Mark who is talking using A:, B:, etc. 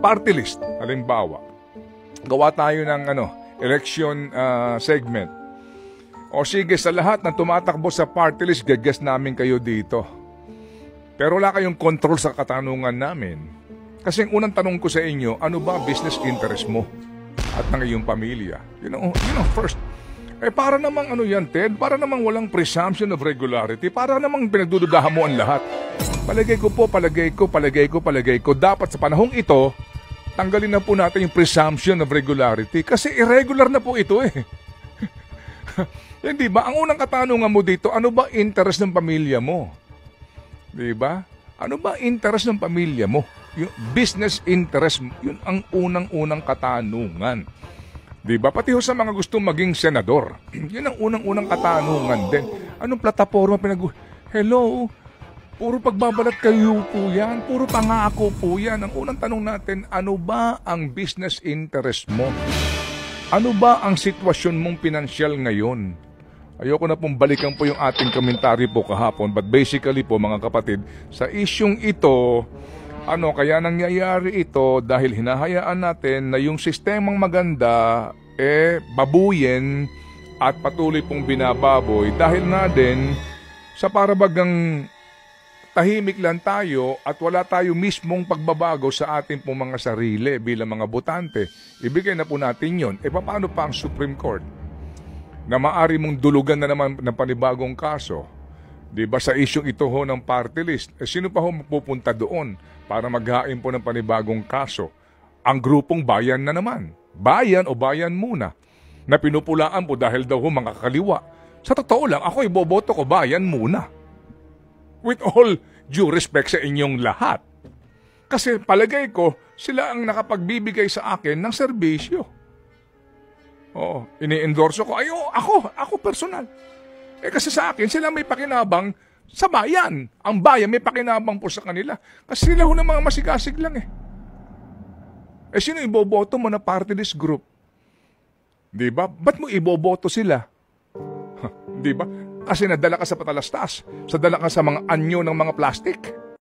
A: party list, halimbawa, gawa tayo ng election segment. O sige, sa lahat ng tumatakbo sa party list, gagas namin kayo dito. Pero wala kayong control sa katanungan namin. Kasi ang unang tanong ko sa inyo, ano ba business interest mo at ng iyong pamilya? You know, first. Para namang yan, Ted? Para namang walang presumption of regularity. Para namang pinagdududahan mo ang lahat. Palagay ko. Dapat sa panahong ito, tanggalin na po natin yung presumption of regularity. Kasi irregular na po ito eh. Hindi ba? Ang unang katanungan mo dito, ano ba interest ng pamilya mo? Di ba? Ano ba interest ng pamilya mo? Yung business interest, yun ang unang-unang katanungan. Diba? Pati ho sa mga gustong maging senador. Yun ang unang-unang katanungan din. Anong plataforma Hello? Puro pagbabalat kayo po yan. Puro pangako po yan. Ang unang tanong natin, ano ba ang business interest mo? Ano ba ang sitwasyon mong pinansyal ngayon? Ayoko na pong balikan po yung ating komentary po kahapon. But basically po mga kapatid, sa isyong ito, kaya nangyayari ito dahil hinahayaan natin na yung sistemang maganda babuyin at patuloy pong binababoy dahil na din sa parabagang tahimik lang tayo at wala tayo mismong pagbabago sa ating pong mga sarili bilang mga botante. Ibigay na po natin yun. Paano pa ang Supreme Court na maari mong dulugan na naman ng panibagong kaso? Diba sa isyong ito ho ng party list? Sino pa ho mapupunta doon para maghain po ng panibagong kaso? Ang grupong bayan na naman. Bayan o bayan muna. Na pinupulaan po dahil daw ho mga kaliwa. Sa totoo lang, ako iboboto ko bayan muna. With all due respect sa inyong lahat. Kasi palagay ko, sila ang nakapagbibigay sa akin ng serbisyo. Oo, ini-endorso ko. Ako personal. Kasi sa akin, sila may pakinabang sa bayan. Ang bayan may pakinabang po sa kanila. Kasi sila ho ng mga masigasig lang eh. Sino iboboto mo na party list group? Diba? Ba't mo iboboto sila? Diba? Kasi nadala ka sa patalastas. Sadala ka sa mga anyo ng mga plastic.